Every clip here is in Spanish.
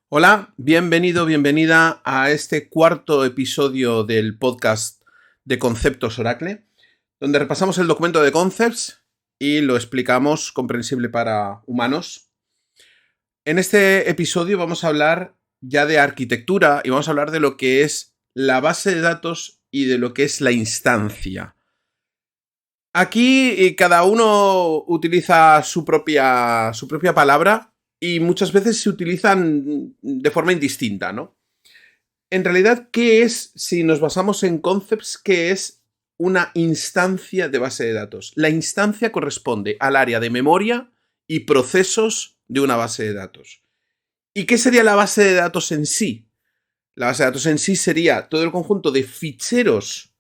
Hola, bienvenido, bienvenida a este cuarto episodio del podcast de Conceptos Oracle, donde repasamos el documento de Concepts y lo explicamos comprensible para humanos. En este episodio vamos a hablar ya de arquitectura y vamos a hablar de lo que es la base de datos y de lo que es la instancia. Aquí cada uno utiliza su propia palabra y muchas veces se utilizan de forma indistinta, ¿no? En realidad, ¿qué es, si nos basamos en concepts, qué es una instancia de base de datos? La instancia corresponde al área de memoria y procesos de una base de datos. ¿Y qué sería la base de datos en sí? La base de datos en sí sería todo el conjunto de ficheros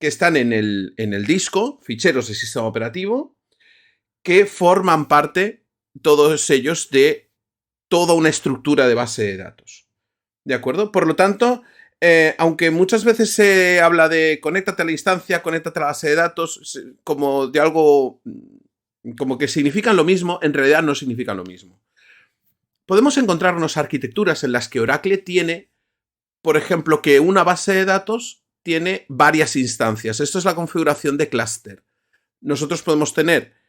que están en el disco, ficheros de sistema operativo, que forman parte, todos ellos, de toda una estructura de base de datos. ¿De acuerdo? Por lo tanto, aunque muchas veces se habla de conéctate a la instancia, conéctate a la base de datos, como de algo como que significan lo mismo, en realidad no significan lo mismo. Podemos encontrarnos arquitecturas en las que Oracle tiene, por ejemplo, que una base de datos tiene varias instancias. Esto es la configuración de clúster. Nosotros podemos tener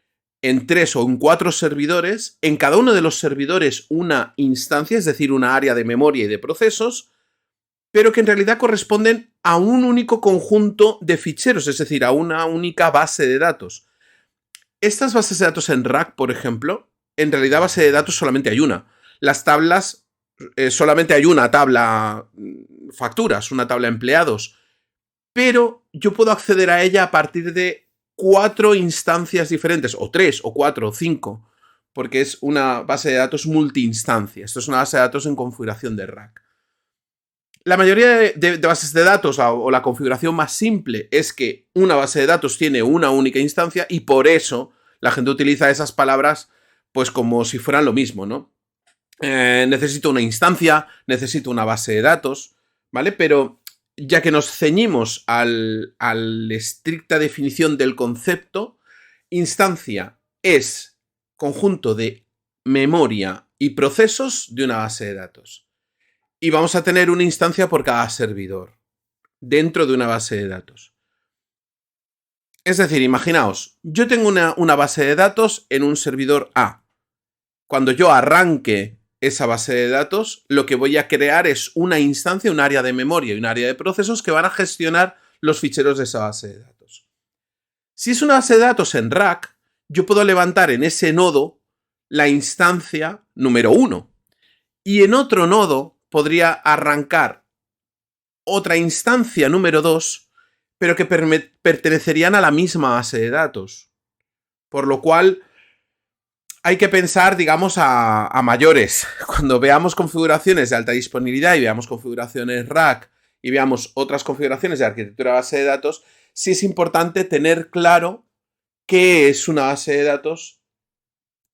en 3 o en 4 servidores, en cada uno de los servidores una instancia, es decir, una área de memoria y de procesos, pero que en realidad corresponden a un único conjunto de ficheros, es decir, a una única base de datos. Estas bases de datos en RAC, por ejemplo, en realidad base de datos solamente hay una. Las tablas, solamente hay una tabla facturas, una tabla empleados, pero yo puedo acceder a ella a partir de 4 instancias diferentes, o 3, o 4, o 5, porque es una base de datos multi-instancia. Esto es una base de datos en configuración de RAC. La mayoría de bases de datos o la configuración más simple es que una base de datos tiene una única instancia y por eso la gente utiliza esas palabras pues como si fueran lo mismo, ¿no? Necesito una instancia, necesito una base de datos, ¿vale? Pero ya que nos ceñimos a la estricta definición del concepto, instancia es conjunto de memoria y procesos de una base de datos. Y vamos a tener una instancia por cada servidor dentro de una base de datos. Es decir, imaginaos, yo tengo una base de datos en un servidor A. Cuando yo arranque esa base de datos, lo que voy a crear es una instancia, un área de memoria y un área de procesos que van a gestionar los ficheros de esa base de datos. Si es una base de datos en RAC, yo puedo levantar en ese nodo la instancia número 1 y en otro nodo podría arrancar otra instancia número 2, pero que pertenecerían a la misma base de datos. Por lo cual hay que pensar, digamos, a mayores. Cuando veamos configuraciones de alta disponibilidad y veamos configuraciones RAC y veamos otras configuraciones de arquitectura de base de datos, sí es importante tener claro qué es una base de datos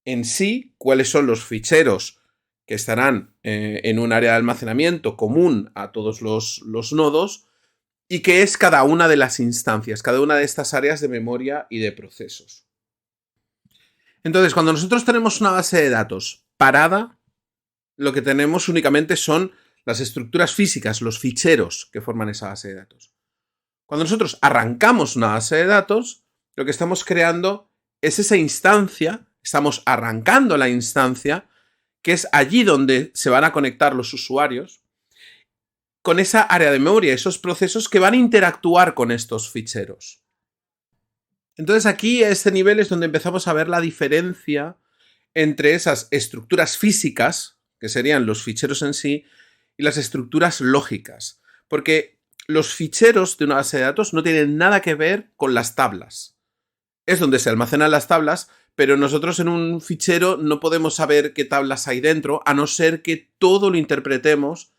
en sí, cuáles son los ficheros que estarán en un área de almacenamiento común a todos los nodos y qué es cada una de las instancias, cada una de estas áreas de memoria y de procesos. Entonces, cuando nosotros tenemos una base de datos parada, lo que tenemos únicamente son las estructuras físicas, los ficheros que forman esa base de datos. Cuando nosotros arrancamos una base de datos, lo que estamos creando es esa instancia, estamos arrancando la instancia, que es allí donde se van a conectar los usuarios, con esa área de memoria, esos procesos que van a interactuar con estos ficheros. Entonces aquí a este nivel es donde empezamos a ver la diferencia entre esas estructuras físicas, que serían los ficheros en sí, y las estructuras lógicas. Porque los ficheros de una base de datos no tienen nada que ver con las tablas. Es donde se almacenan las tablas, pero nosotros en un fichero no podemos saber qué tablas hay dentro, a no ser que todo lo interpretemos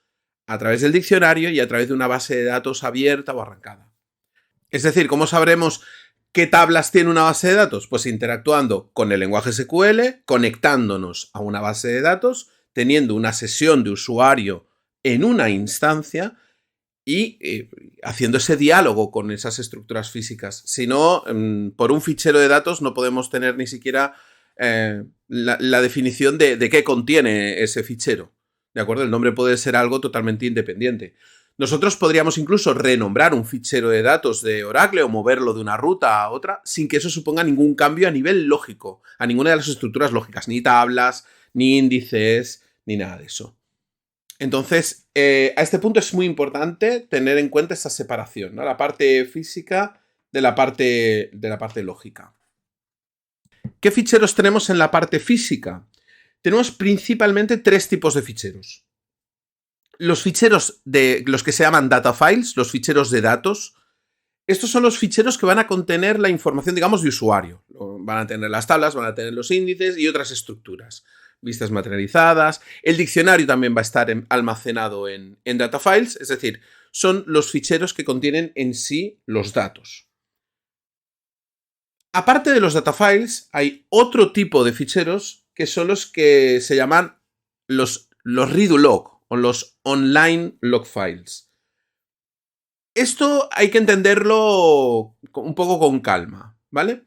a través del diccionario y a través de una base de datos abierta o arrancada. Es decir, ¿cómo sabremos qué tablas tiene una base de datos? Pues interactuando con el lenguaje SQL, conectándonos a una base de datos, teniendo una sesión de usuario en una instancia y haciendo ese diálogo con esas estructuras físicas. Si no, por un fichero de datos no podemos tener ni siquiera la definición de qué contiene ese fichero. ¿de acuerdo? El nombre puede ser algo totalmente independiente. Nosotros podríamos incluso renombrar un fichero de datos de Oracle o moverlo de una ruta a otra sin que eso suponga ningún cambio a nivel lógico, a ninguna de las estructuras lógicas, ni tablas, ni índices, ni nada de eso. Entonces, a este punto es muy importante tener en cuenta esa separación, ¿no? La parte física de la parte lógica. ¿Qué ficheros tenemos en la parte física? Tenemos principalmente 3 tipos de ficheros. Los ficheros de los que se llaman data files, los ficheros de datos, estos son los ficheros que van a contener la información, digamos, de usuario. Van a tener las tablas, van a tener los índices y otras estructuras. Vistas materializadas. El diccionario también va a estar almacenado en data files, es decir, son los ficheros que contienen en sí los datos. Aparte de los data files, hay otro tipo de ficheros que son los que se llaman los redo log o los online log files. Esto hay que entenderlo un poco con calma, ¿vale?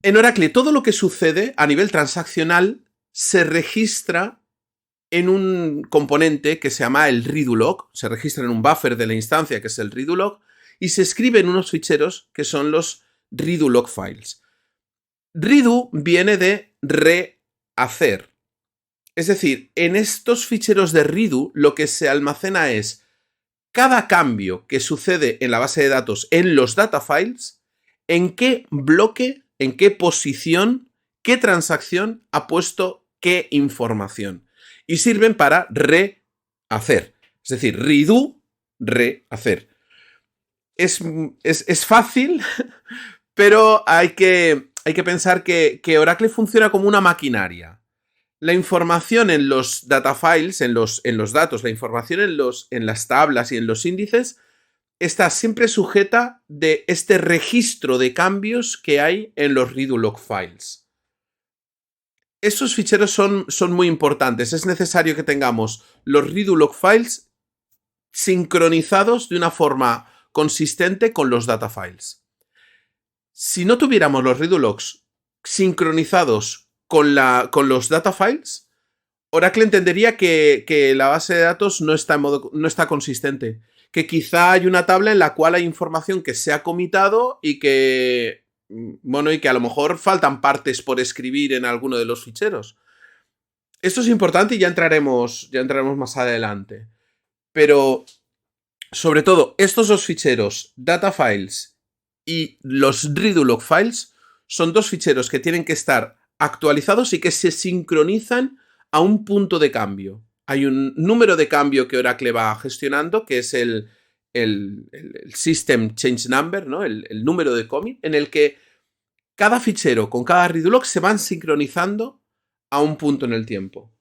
En Oracle, todo lo que sucede a nivel transaccional se registra en un componente que se llama el redo log, se registra en un buffer de la instancia que es el redo log y se escribe en unos ficheros que son los redo log files. Redo viene de rehacer. Es decir, en estos ficheros de redo lo que se almacena es cada cambio que sucede en la base de datos en los data files, en qué bloque, en qué posición, qué transacción ha puesto qué información. Y sirven para rehacer. Es decir, redo, rehacer. Es fácil, pero hay que pensar que Oracle funciona como una maquinaria. La información en los data files, en los datos, la información en las tablas y en los índices está siempre sujeta de este registro de cambios que hay en los redo log files. Estos ficheros son muy importantes. Es necesario que tengamos los redo log files sincronizados de una forma consistente con los data files. Si no tuviéramos los redo logs sincronizados con los data files, Oracle entendería que la base de datos no está consistente. Que quizá hay una tabla en la cual hay información que se ha comitado y que a lo mejor faltan partes por escribir en alguno de los ficheros. Esto es importante y ya entraremos más adelante. Pero, sobre todo, estos dos ficheros, data files y los redo log files, son dos ficheros que tienen que estar actualizados y que se sincronizan a un punto de cambio. Hay un número de cambio que Oracle va gestionando, que es el System Change Number, ¿no? El número de commit, en el que cada fichero con cada redo log se van sincronizando a un punto en el tiempo.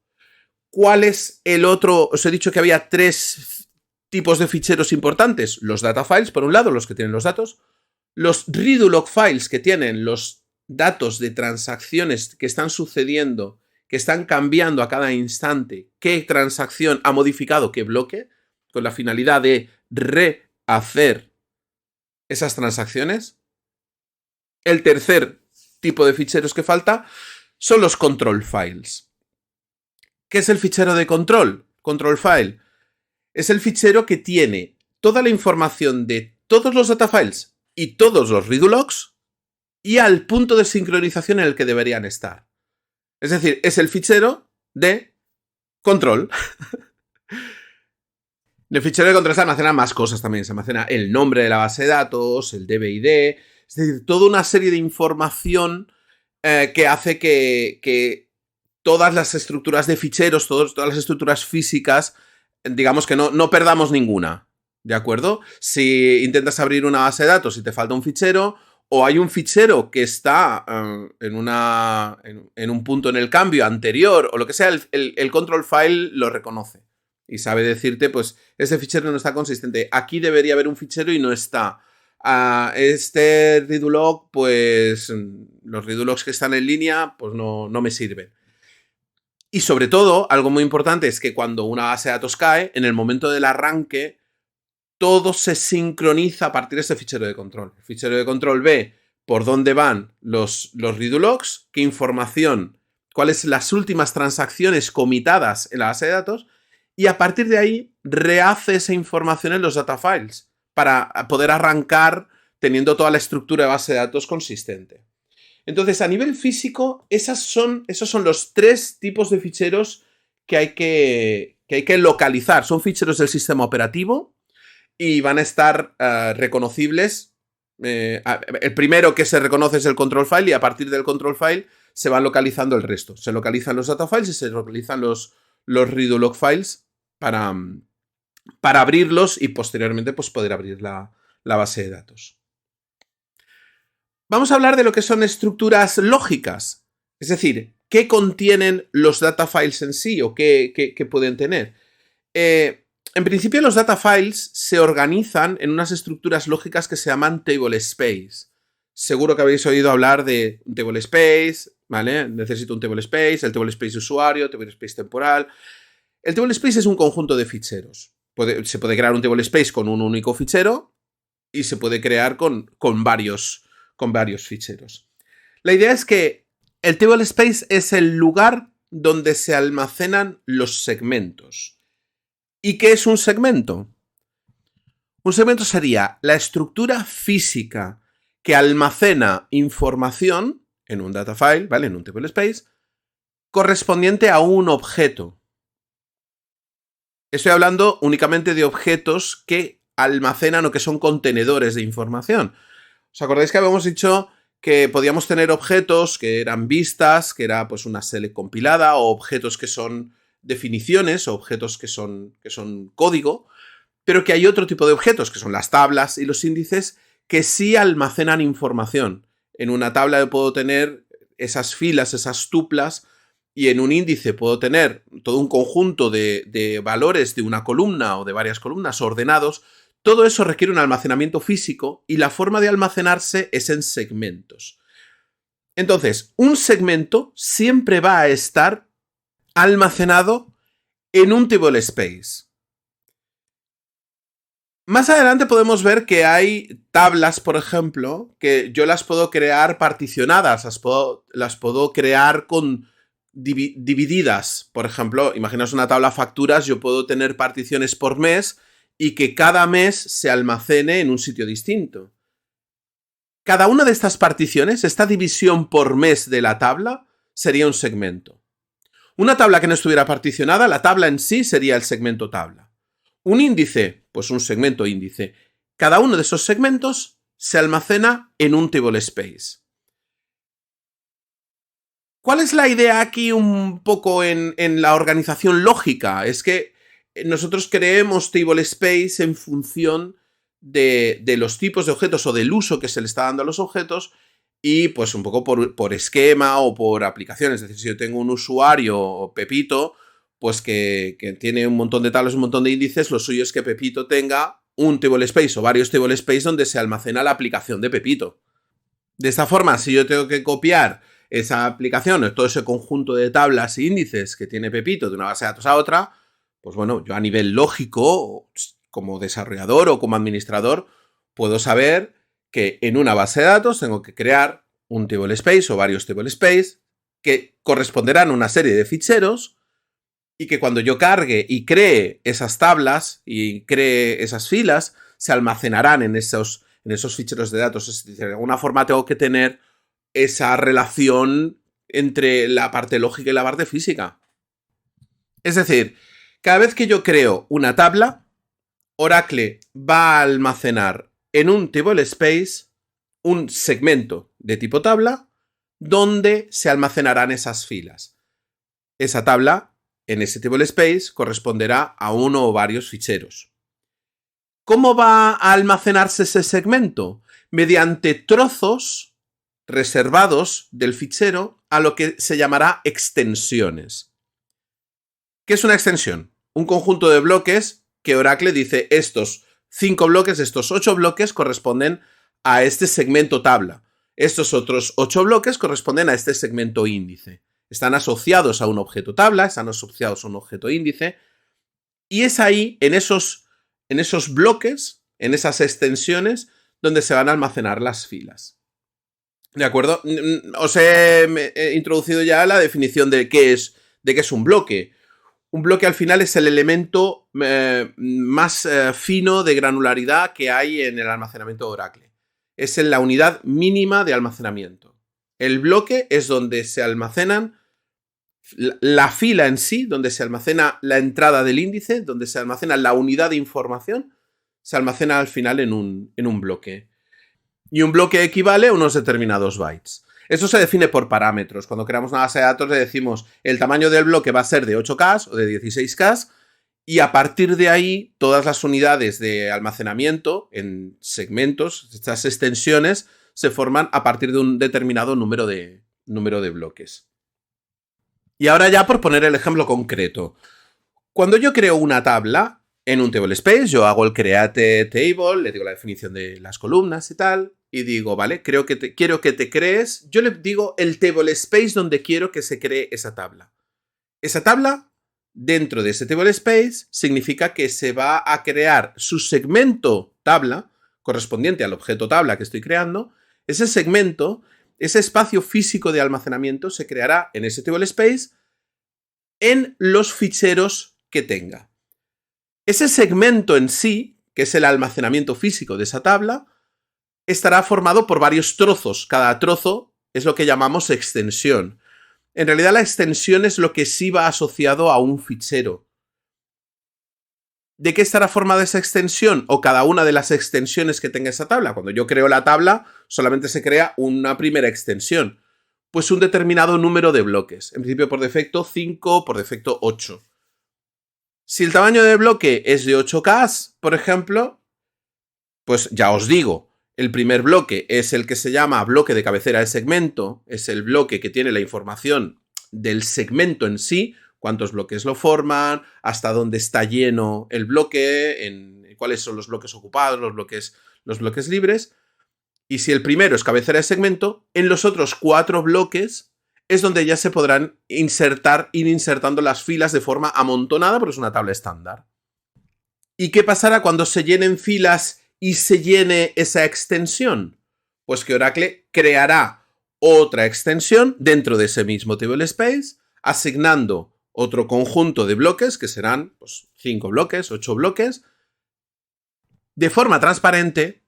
¿Cuál es el otro? Os he dicho que había 3 tipos de ficheros importantes. Los data files, por un lado, los que tienen los datos. Los redo log files, que tienen los datos de transacciones que están sucediendo, que están cambiando a cada instante, qué transacción ha modificado qué bloque, con la finalidad de rehacer esas transacciones. El tercer tipo de ficheros que falta son los control files. ¿Qué es el fichero de control? Control file. Es el fichero que tiene toda la información de todos los data files y todos los redo logs y al punto de sincronización en el que deberían estar. Es decir, es el fichero de control. En el fichero de control se almacenan más cosas también. Se almacena el nombre de la base de datos, el DB/ID, es decir, toda una serie de información que hace que todas las estructuras de ficheros, todas las estructuras físicas, digamos que no perdamos ninguna. ¿De acuerdo? Si intentas abrir una base de datos y te falta un fichero, o hay un fichero que está en un punto en el cambio anterior, o lo que sea, el control file lo reconoce. Y sabe decirte, pues, ese fichero no está consistente. Aquí debería haber un fichero y no está. Este redo log, pues, los redo logs que están en línea, pues no me sirven. Y sobre todo, algo muy importante es que cuando una base de datos cae, en el momento del arranque, todo se sincroniza a partir de ese fichero de control. El fichero de control ve por dónde van los redo logs, qué información cuáles las últimas transacciones comitadas en la base de datos, y a partir de ahí rehace esa información en los data files para poder arrancar teniendo toda la estructura de base de datos consistente. Entonces, a nivel físico, esos son los 3 tipos de ficheros que hay que localizar. Son ficheros del sistema operativo y van a estar reconocibles. El primero que se reconoce es el control file, y a partir del control file se van localizando el resto. Se localizan los data files y se localizan los redo-log files para abrirlos y posteriormente pues, poder abrir la base de datos. Vamos a hablar de lo que son estructuras lógicas, es decir, qué contienen los data files en sí o qué pueden tener. En principio, los data files se organizan en unas estructuras lógicas que se llaman table space. Seguro que habéis oído hablar de un table space, ¿vale? Necesito un table space, el table space de usuario, table space temporal. El table space es un conjunto de ficheros. Se puede crear un table space con un único fichero y se puede crear con varios ficheros. La idea es que el table space es el lugar donde se almacenan los segmentos. ¿Y qué es un segmento? Un segmento sería la estructura física que almacena información en un data file, ¿vale? En un table space, correspondiente a un objeto. Estoy hablando únicamente de objetos que almacenan o que son contenedores de información. ¿Os acordáis que habíamos dicho que podíamos tener objetos que eran vistas, que era pues una select compilada, o objetos que son definiciones, o objetos que son código, pero que hay otro tipo de objetos, que son las tablas y los índices, que sí almacenan información. En una tabla yo puedo tener esas filas, esas tuplas, y en un índice puedo tener todo un conjunto de valores de una columna o de varias columnas ordenados. Todo eso requiere un almacenamiento físico y la forma de almacenarse es en segmentos. Entonces, un segmento siempre va a estar almacenado en un table space. Más adelante podemos ver que hay tablas, por ejemplo, que yo las puedo crear particionadas, las puedo crear con divididas. Por ejemplo, imaginaos una tabla facturas, yo puedo tener particiones por mes y que cada mes se almacene en un sitio distinto. Cada una de estas particiones, esta división por mes de la tabla, sería un segmento. Una tabla que no estuviera particionada, la tabla en sí sería el segmento tabla. Un índice, pues un segmento índice. Cada uno de esos segmentos se almacena en un table space. ¿Cuál es la idea aquí un poco en la organización lógica? Es que nosotros creemos table space en función de los tipos de objetos o del uso que se le está dando a los objetos y pues un poco por esquema o por aplicaciones. Es decir, si yo tengo un usuario, Pepito, pues que tiene un montón de tablas, un montón de índices, lo suyo es que Pepito tenga un table space o varios table space donde se almacena la aplicación de Pepito. De esta forma, si yo tengo que copiar esa aplicación, todo ese conjunto de tablas e índices que tiene Pepito de una base de datos a otra, pues bueno, yo a nivel lógico, como desarrollador o como administrador, puedo saber que en una base de datos tengo que crear un table space o varios table space que corresponderán a una serie de ficheros y que cuando yo cargue y cree esas tablas y cree esas filas, se almacenarán en esos ficheros de datos. Es decir, de alguna forma tengo que tener esa relación entre la parte lógica y la parte física. Es decir, cada vez que yo creo una tabla, Oracle va a almacenar en un table space un segmento de tipo tabla donde se almacenarán esas filas. Esa tabla en ese table space corresponderá a uno o varios ficheros. ¿Cómo va a almacenarse ese segmento? Mediante trozos reservados del fichero a lo que se llamará extensiones. ¿Qué es una extensión? Un conjunto de bloques que Oracle dice estos 5 bloques, estos 8 bloques corresponden a este segmento tabla. Estos otros 8 bloques corresponden a este segmento índice. Están asociados a un objeto tabla, están asociados a un objeto índice y es ahí, en esos bloques, en esas extensiones, donde se van a almacenar las filas. ¿De acuerdo? Os he introducido ya la definición de qué es un bloque. Un bloque al final es el elemento más fino de granularidad que hay en el almacenamiento de Oracle. Es en la unidad mínima de almacenamiento. El bloque es donde se almacenan la fila en sí, donde se almacena la entrada del índice, donde se almacena la unidad de información, se almacena al final en un bloque. Y un bloque equivale a unos determinados bytes. Eso se define por parámetros. Cuando creamos una base de datos le decimos el tamaño del bloque va a ser de 8K o de 16K y a partir de ahí todas las unidades de almacenamiento en segmentos, estas extensiones, se forman a partir de un determinado número de bloques. Y ahora ya por poner el ejemplo concreto. Cuando yo creo una tabla en un table space, yo hago el create table, le digo la definición de las columnas y tal, y digo, vale, quiero que te crees, yo le digo el table space donde quiero que se cree esa tabla. Esa tabla, dentro de ese table space, significa que se va a crear su segmento tabla, correspondiente al objeto tabla que estoy creando. Ese segmento, ese espacio físico de almacenamiento se creará en ese table space en los ficheros que tenga. Ese segmento en sí, que es el almacenamiento físico de esa tabla, estará formado por varios trozos. Cada trozo es lo que llamamos extensión. En realidad la extensión es lo que sí va asociado a un fichero. ¿De qué estará formada esa extensión? O cada una de las extensiones que tenga esa tabla. Cuando yo creo la tabla, solamente se crea una primera extensión. Pues un determinado número de bloques. En principio por defecto 5, por defecto 8. Si el tamaño del bloque es de 8K, por ejemplo, pues ya os digo, el primer bloque es el que se llama bloque de cabecera de segmento, es el bloque que tiene la información del segmento en sí, cuántos bloques lo forman, hasta dónde está lleno el bloque, cuáles son los bloques ocupados, los bloques libres. Y si el primero es cabecera de segmento, en los otros 4 bloques es donde ya se podrán ir insertando las filas de forma amontonada, porque es una tabla estándar. ¿Y qué pasará cuando se llenen filas y se llene esa extensión? Pues que Oracle creará otra extensión dentro de ese mismo table space, asignando otro conjunto de bloques, que serán pues, 5 bloques, 8 bloques, de forma transparente,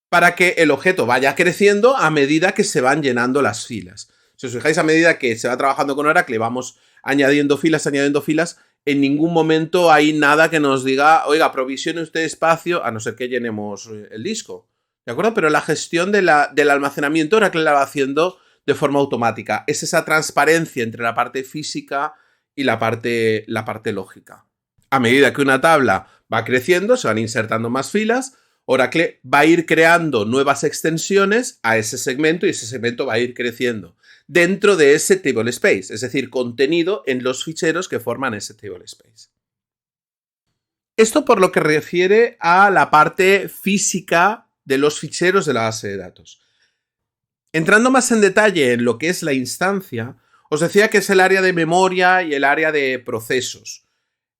para que el objeto vaya creciendo a medida que se van llenando las filas. Si os fijáis, a medida que se va trabajando con Oracle, vamos añadiendo filas, en ningún momento hay nada que nos diga, oiga, provisione usted espacio, a no ser que llenemos el disco. ¿De acuerdo? Pero la gestión del almacenamiento Oracle la va haciendo de forma automática. Es esa transparencia entre la parte física y la parte lógica. A medida que una tabla va creciendo, se van insertando más filas, Oracle va a ir creando nuevas extensiones a ese segmento y ese segmento va a ir creciendo dentro de ese table space, es decir, contenido en los ficheros que forman ese table space. Esto por lo que refiere a la parte física de los ficheros de la base de datos. Entrando más en detalle en lo que es la instancia, os decía que es el área de memoria y el área de procesos.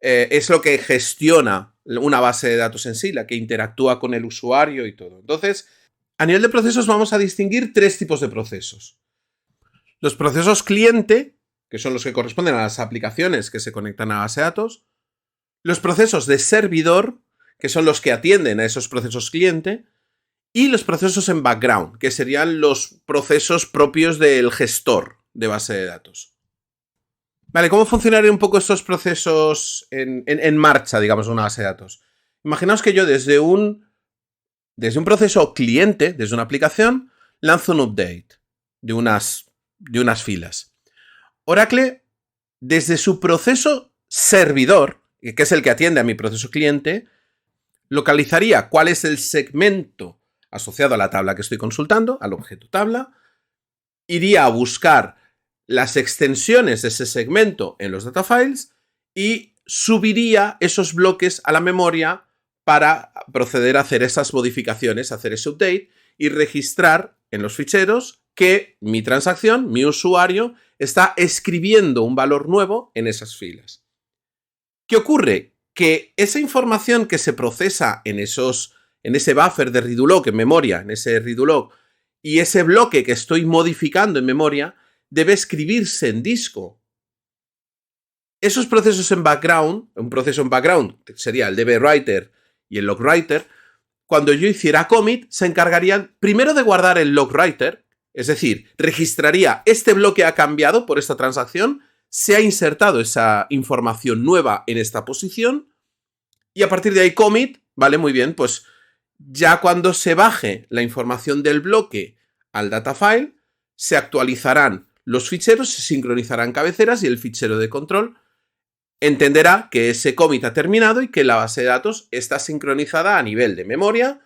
Es lo que gestiona una base de datos en sí, la que interactúa con el usuario y todo. Entonces, a nivel de procesos vamos a distinguir 3 tipos de procesos. Los procesos cliente, que son los que corresponden a las aplicaciones que se conectan a la base de datos. Los procesos de servidor, que son los que atienden a esos procesos cliente. Y los procesos en background, que serían los procesos propios del gestor de base de datos. Vale, ¿cómo funcionarían un poco estos procesos en marcha, digamos, en una base de datos? Imaginaos que yo desde un proceso cliente, desde una aplicación, lanzo un update de unas filas. Oracle, desde su proceso servidor, que es el que atiende a mi proceso cliente, localizaría cuál es el segmento asociado a la tabla que estoy consultando, al objeto tabla, iría a buscar las extensiones de ese segmento en los datafiles y subiría esos bloques a la memoria para proceder a hacer esas modificaciones, hacer ese update y registrar en los ficheros que mi transacción, mi usuario, está escribiendo un valor nuevo en esas filas. ¿Qué ocurre? Que esa información que se procesa en ese buffer de readulog en memoria, en ese readulog, y ese bloque que estoy modificando en memoria debe escribirse en disco. Esos procesos en background, un proceso en background sería el DB writer y el log writer, cuando yo hiciera commit, se encargarían primero de guardar el log writer, es decir, registraría este bloque ha cambiado por esta transacción, se ha insertado esa información nueva en esta posición, y a partir de ahí commit, vale, muy bien, pues ya cuando se baje la información del bloque al datafile, se actualizarán los ficheros, se sincronizarán cabeceras y el fichero de control entenderá que ese commit ha terminado y que la base de datos está sincronizada a nivel de memoria,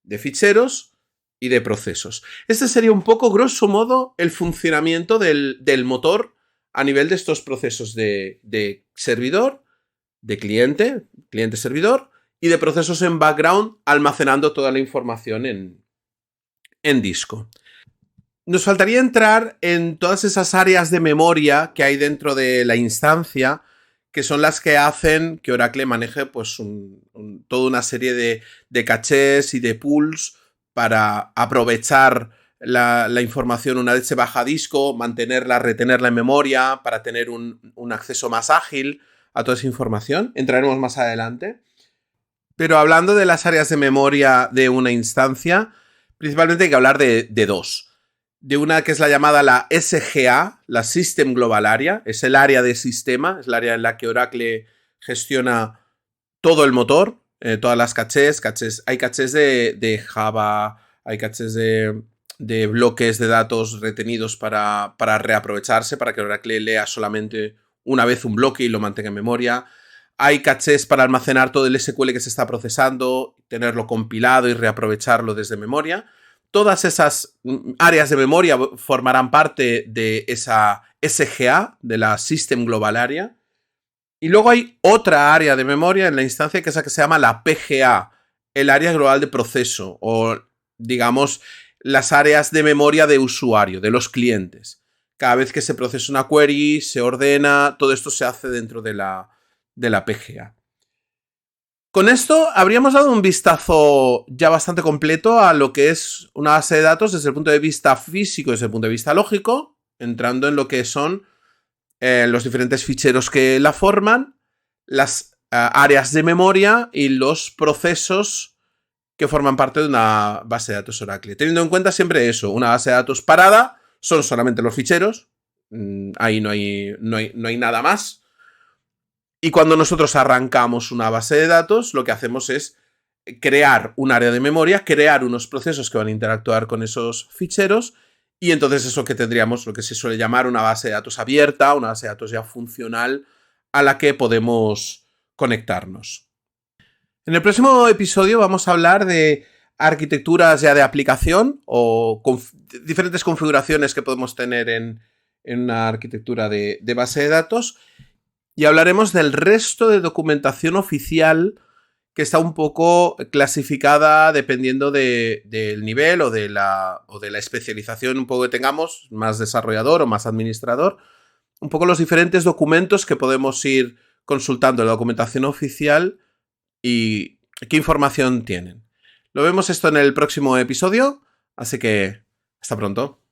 de ficheros y de procesos. Este sería un poco, grosso modo, el funcionamiento del motor a nivel de estos procesos de servidor, de cliente-servidor, y de procesos en background almacenando toda la información en disco. Nos faltaría entrar en todas esas áreas de memoria que hay dentro de la instancia, que son las que hacen que Oracle maneje pues toda una serie de cachés y de pools para aprovechar la información una vez se baja a disco, mantenerla, retenerla en memoria, para tener un acceso más ágil a toda esa información. Entraremos más adelante. Pero hablando de las áreas de memoria de una instancia, principalmente hay que hablar de dos. De una que es la llamada la SGA, la System Global Area, es el área de sistema, es el área en la que Oracle gestiona todo el motor, todas las cachés. Hay cachés de Java, hay cachés de bloques de datos retenidos para reaprovecharse, para que Oracle lea solamente una vez un bloque y lo mantenga en memoria. Hay cachés para almacenar todo el SQL que se está procesando, tenerlo compilado y reaprovecharlo desde memoria. Todas esas áreas de memoria formarán parte de esa SGA, de la System Global Area. Y luego hay otra área de memoria en la instancia que es la que se llama la PGA, el área global de proceso, o digamos las áreas de memoria de usuario, de los clientes. Cada vez que se procesa una query, se ordena, todo esto se hace dentro de la PGA. Con esto habríamos dado un vistazo ya bastante completo a lo que es una base de datos desde el punto de vista físico y desde el punto de vista lógico, entrando en lo que son los diferentes ficheros que la forman, las áreas de memoria y los procesos que forman parte de una base de datos Oracle. Teniendo en cuenta siempre eso, una base de datos parada son solamente los ficheros, ahí no hay nada más. Y cuando nosotros arrancamos una base de datos, lo que hacemos es crear un área de memoria, crear unos procesos que van a interactuar con esos ficheros, y entonces eso que tendríamos, lo que se suele llamar una base de datos abierta, una base de datos ya funcional a la que podemos conectarnos. En el próximo episodio vamos a hablar de arquitecturas ya de aplicación o diferentes configuraciones que podemos tener en una arquitectura de base de datos. Y hablaremos del resto de documentación oficial que está un poco clasificada dependiendo del nivel o de la especialización un poco que tengamos, más desarrollador o más administrador. Un poco los diferentes documentos que podemos ir consultando en la documentación oficial y qué información tienen. Lo vemos esto en el próximo episodio, así que hasta pronto.